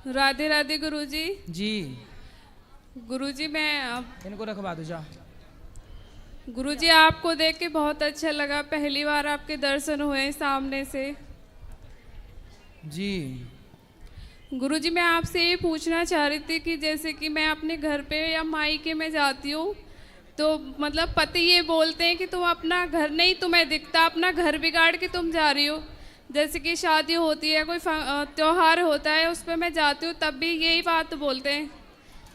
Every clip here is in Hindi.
राधे राधे गुरुजी। जी गुरुजी मैं इनको रखवा दो जा। गुरुजी आपको देख के बहुत अच्छा लगा, पहली बार आपके दर्शन हुए सामने से। जी गुरुजी मैं आपसे ये पूछना चाह रही थी कि जैसे कि मैं अपने घर पे या मायके में जाती हूँ तो मतलब पति ये बोलते हैं कि तुम अपना घर नहीं तुम्हें दिखता, अपना घर बिगाड़ के तुम जा रही हो। जैसे कि शादी होती है, कोई त्योहार होता है, उस पर मैं जाती हूँ तब भी यही बात बोलते हैं।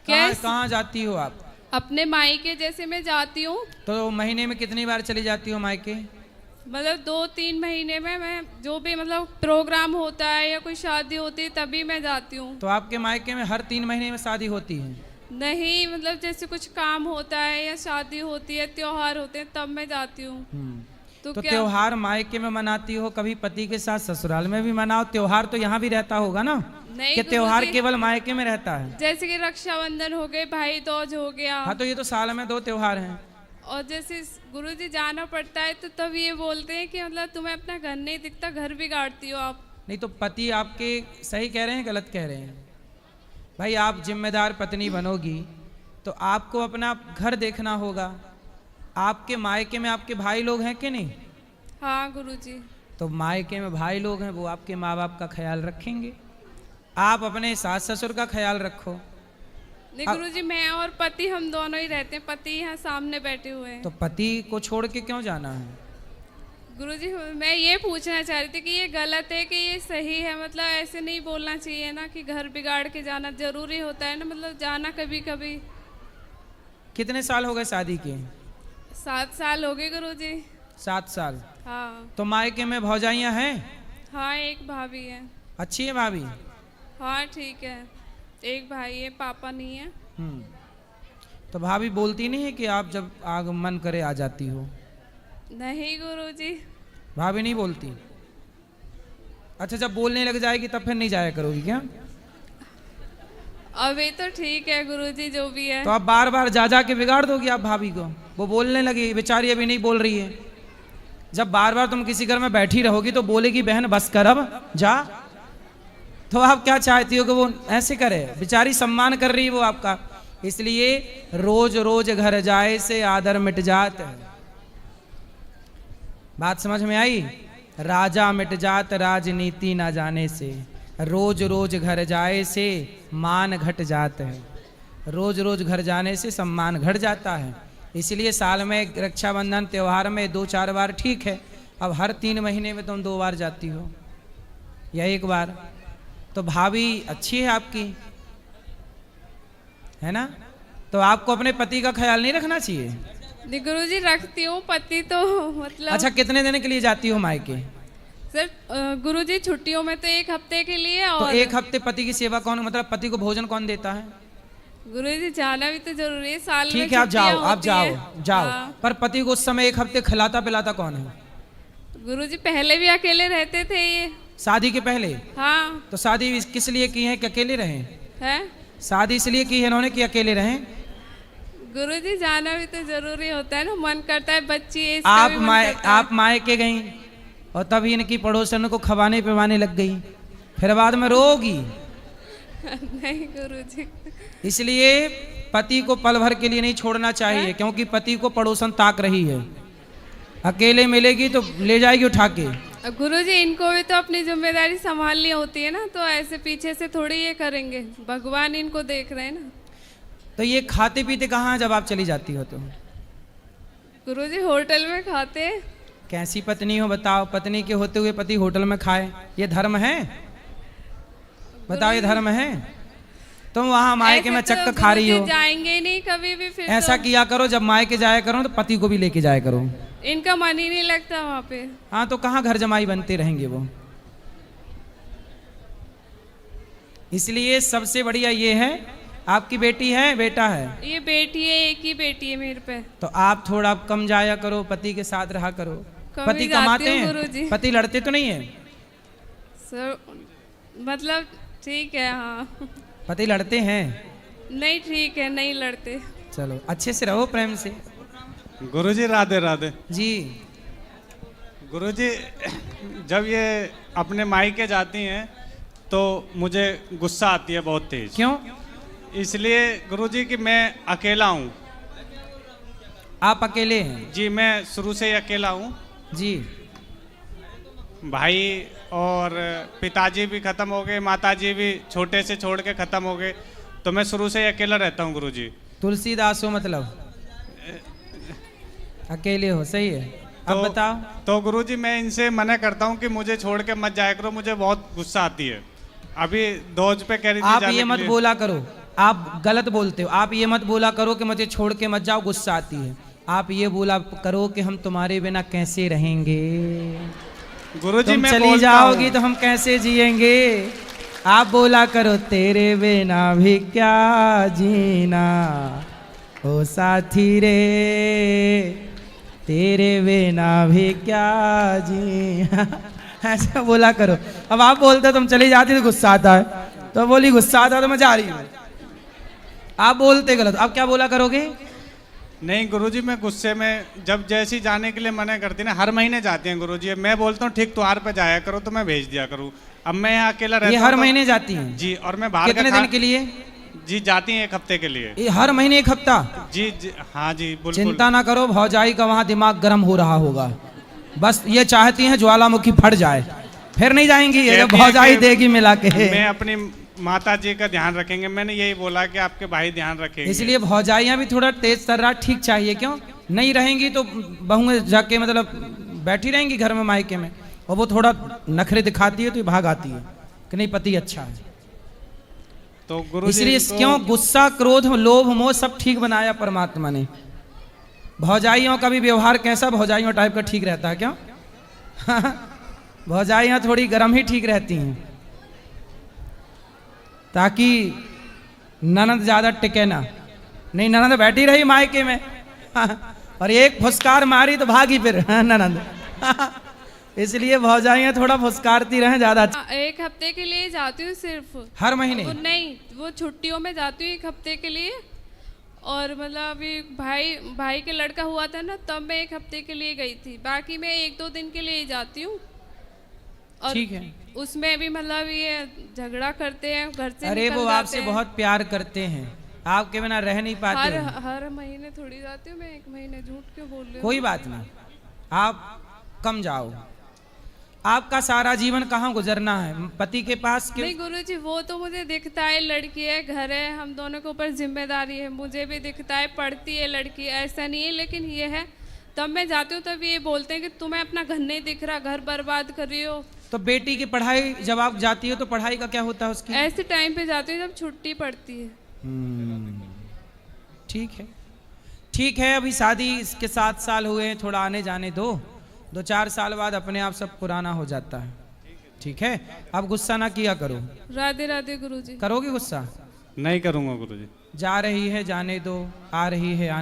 कहाँ जाती हो आप? अपने मायके जैसे मैं जाती हूँ। तो महीने में कितनी बार चली जाती हो मायके? मतलब 2-3 महीने में मैं जो भी मतलब प्रोग्राम होता है या कोई शादी होती है तभी मैं जाती हूँ। तो आपके मायके में हर 3 महीने में शादी होती है? नहीं, मतलब जैसे कुछ काम होता है या शादी होती है, त्योहार होते हैं तब मैं जाती हूँ। तो त्योहार मायके में मनाती हो, कभी पति के साथ ससुराल में भी मनाओ। त्योहार तो यहाँ भी रहता होगा ना? नहीं, कि त्योहार केवल मायके में रहता है? जैसे कि रक्षाबंधन हो गए, भाई दूज हो गया। हाँ, तो ये तो साल में 2 त्योहार हैं। और जैसे गुरुजी जाना पड़ता है तो तब ये बोलते हैं कि मतलब तुम्हें अपना घर नहीं दिखता, घर बिगाड़ती हो आप। नहीं तो पति आपके सही कह रहे हैं गलत कह रहे हैं? भाई आप जिम्मेदार पत्नी बनोगी तो आपको अपना घर देखना होगा। आपके मायके में आपके भाई लोग हैं कि नहीं? हाँ गुरुजी। तो मायके में भाई लोग हैं, वो आपके माँ बाप का ख्याल रखेंगे। आप अपने सास ससुर का ख्याल रखो। नहीं गुरुजी, मैं और पति हम दोनों ही रहते हैं, पति यहाँ सामने बैठे हुए हैं। तो पति को छोड़ के क्यों जाना है? गुरुजी मैं ये पूछना चाह रही थी कि ये गलत है कि ये सही है? मतलब ऐसे नहीं बोलना चाहिए ना कि घर बिगाड़ के जाना जरूरी होता है ना, मतलब जाना कभी कभी। कितने साल हो गए शादी के? 7 साल हो गए गुरुजी। 7 साल? हाँ। तो मायके में भौजाइयाँ हैं? हाँ, एक भाभी है। अच्छी है भाभी? हाँ ठीक है, एक भाई है, पापा नहीं है। तो भाभी बोलती नहीं है कि आप जब आगमन करे आ जाती हो? नहीं गुरुजी। भाभी नहीं बोलती? अच्छा, जब बोलने लग जाएगी तब फिर नहीं जाया करोगी क्या? अभी तो ठीक है गुरुजी, जो भी है। तो आप बार बार जा जा के बिगाड़ दोगी आप भाभी को? वो बोलने लगी, बेचारी अभी नहीं बोल रही है। जब बार बार तुम किसी घर में बैठी रहोगी तो बोलेगी बहन बस कर अब जा। तो आप क्या चाहती हो कि वो ऐसे करे? बेचारी सम्मान कर रही है वो आपका। इसलिए रोज रोज घर जाए से आदर मिट जात है। बात समझ में आई? राजा मिट जात राजनीति ना जाने से, रोज रोज घर जाए से मान घट जात है। रोज रोज घर जाने से सम्मान घट जाता है। इसलिए साल में रक्षाबंधन त्योहार में 2-4 बार ठीक है। अब हर 3 महीने में तुम 2 बार जाती हो या 1 बार। तो भाभी अच्छी है आपकी, है ना? तो आपको अपने पति का ख्याल नहीं रखना चाहिए? गुरुजी रखती हूँ, पति तो मतलब। अच्छा, कितने दिन के लिए जाती हो मायके? सर गुरुजी छुट्टियों में तो 1 हफ्ते के लिए। और तो 1 हफ्ते पति की सेवा कौन, मतलब पति को भोजन कौन देता है? गुरुजी जाना भी तो जरूरी है, साल में ठीक है, आप जाओ, आप जाओ जाओ। हाँ। पर पति को उस समय 1 हफ्ते खिलाता पिलाता कौन है? गुरुजी पहले भी अकेले रहते थे ये। शादी के पहले? हाँ। तो शादी किस लिए की है कि अकेले रहें? है शादी इसलिए की है इन्होंने कि अकेले रहें? गुरुजी जाना भी तो जरूरी होता है ना, मन करता है बच्ची है, आप मायके गई और तभी इनकी पड़ोसन को खवाने पिवाने लग गई, फिर बाद में रोगी। नहीं गुरुजी। इसलिए पति को पल भर के लिए नहीं छोड़ना चाहिए, क्योंकि पति को पड़ोसन ताक रही है। अकेले मिलेगी तो ले जाएगी उठा के। गुरुजी इनको भी तो अपनी जिम्मेदारी संभालनी होती है ना, तो ऐसे पीछे से थोड़ी ये करेंगे, भगवान इनको देख रहे हैं ना। तो ये खाते पीते कहाँ जब आप चली जाती हो? तो गुरुजी होटल में खाते हैं। कैसी पत्नी हो बताओ? पत्नी के होते हुए पति होटल में खाए, ये धर्म है? बताओ, ये धर्म है? तुम वहां मायके में चक्कर खा रही हो। जाएंगे नहीं कभी भी। फिर ऐसा तो किया करो, जब मायके जाया करो तो पति को भी लेके जाया करो। इनका मन ही नहीं लगता वहाँ पे। हाँ, तो कहाँ घर जमाई बनते रहेंगे वो। इसलिए सबसे बढ़िया ये है, आपकी बेटी है बेटा है? ये बेटी है, एक ही बेटी है मेरे पे। तो आप थोड़ा कम जाया करो, पति के साथ रहा करो। पति जाती कमाते हूँ हैं? गुरुजी। पति लड़ते तो नहीं है? सर मतलब ठीक है। हाँ पति लड़ते हैं? नहीं ठीक है, नहीं लड़ते। चलो अच्छे से रहो, प्रेम से। गुरुजी राधे राधे जी। गुरुजी जब ये अपने मायके जाती हैं तो मुझे गुस्सा आती है बहुत तेज। क्यों? इसलिए गुरुजी कि मैं अकेला हूँ। आप अकेले हैं? जी मैं शुरू से ही अकेला हूँ। जी। भाई और पिताजी भी खत्म हो गए, माताजी भी छोटे से छोड़ के खत्म हो गए, तो मैं शुरू से ही अकेला रहता हूँ गुरुजी। तुलसीदास हो मतलब, अकेले हो, सही है। अब तो, बताओ। तो गुरुजी मैं इनसे मना करता हूँ कि मुझे छोड़ के मत जाया करो, मुझे बहुत गुस्सा आती है। अभी दोज पे कह रही थी आप जाने ये के मत लिए। बोला करो, आप गलत बोलते हो। आप ये मत बोला करो कि मुझे छोड़ के मत जाओ, गुस्सा आती है। आप ये बोला करो कि हम तुम्हारे बिना कैसे रहेंगे, गुरुजी तुम मैं चली बोलता जाओगी हूँ। तो हम कैसे जिएंगे। आप बोला करो तेरे बिना भी क्या जीना, ओ साथी रे तेरे बिना भी क्या जीना। ऐसा बोला करो। अब आप बोलते तुम चली जाती तो गुस्सा आता है, तो बोली गुस्सा आता तो मैं जा रही हूँ। आप बोलते गलत। अब क्या बोला करोगे? नहीं गुरुजी मैं गुस्से में जब जैसी जाने के लिए मना करती ना, हर महीने जाती हैं गुरुजी। मैं बोलता हूँ ठीक त्योहार पे जाया करो, तो मैं भेज दिया करूँ। अब मैं यहाँ अकेला रहता ये हूँ हर तो- महीने जाती हैं? जी, और मैं बाहर कितने का दिन के लिए? जी जाती हैं 1 हफ्ते के लिए। ये हर महीने 1 हफ्ता? जी हाँ जी बिल्कुल। चिंता ना करो, भौजाई का वहां दिमाग गर्म हो रहा होगा। बस ये चाहती हैं ज्वालामुखी फट जाए, फिर नहीं जाएंगी ये, जब कहती हैं भौजाई कि देगी मिला के। मैं अपनी माता जी का ध्यान रखेंगे। मैंने यही बोला कि आपके भाई ध्यान रखेंगे। इसलिए भौजाइयां भी थोड़ा तेज तर्रार ठीक चाहिए। क्यों नहीं रहेंगी तो बहुएं जाके मतलब बैठी रहेंगी घर में मायके में, और वो थोड़ा नखरे दिखाती है तो ये भाग आती है कि नहीं पति अच्छा है। तो गुरुजी इसलिए क्यों गुस्सा, क्रोध, लोभ, मोह सब ठीक बनाया परमात्मा ने। भौजाइयों का भी व्यवहार कैसा भौजाइयों टाइप का ठीक रहता है? क्यों? भौजाइयां थोड़ी गर्म ही ठीक रहती हैं, ताकि ननद ज्यादा टिके ना। नहीं, ननद बैठी रही मायके में और एक फुसकार मारी तो भागी फिर ननद। इसलिए भौजाइयां थोड़ा फुसकारती रहें ज्यादा। 1 हफ्ते के लिए जाती हूँ सिर्फ। हर महीने? वो नहीं, वो छुट्टियों में जाती हूँ 1 हफ्ते के लिए। और मतलब अभी भाई के लड़का हुआ था ना, तब मैं 1 हफ्ते के लिए गई थी। बाकी मैं 1-2 दिन के लिए ही जाती हूँ। और ठीक है। उसमें भी मतलब ये झगड़ा करते हैं, घर से अरे निकल वो जाते आपसे हैं। बहुत प्यार करते हैं, आपके बिना रह नहीं पाते हैं। हर महीने थोड़ी जाती हूँ मैं, 1 महीने झूठ क्यों बोल रही हूँ। कोई बात नहीं, आप कम जाओ। आपका सारा जीवन कहाँ गुजरना है? पति के पास क्यों? नहीं गुरुजी, वो तो मुझे दिखता है, लड़की है, घर है, हम दोनों के ऊपर जिम्मेदारी है, मुझे भी दिखता है, पढ़ती है लड़की, ऐसा नहीं है। लेकिन ये है, तब मैं जाती हूँ तब ये बोलते हैं कि तुम्हें अपना घर नहीं दिख रहा, घर बर्बाद कर रही हो। तो बेटी की पढ़ाई जब आप जाती हो तो पढ़ाई का क्या होता है उसकी? ऐसे टाइम पे जाती हूँ जब छुट्टी पड़ती है। ठीक है, ठीक है। अभी शादी इसके 7 साल हुए हैं, थोड़ा आने जाने दो। 2-4 साल बाद अपने आप सब पुराना हो जाता है। ठीक है, अब गुस्सा ना किया करो। राधे राधे गुरुजी। करोगे गुस्सा? नहीं करूँगा गुरुजी। जा रही है जाने दो, आ रही है आने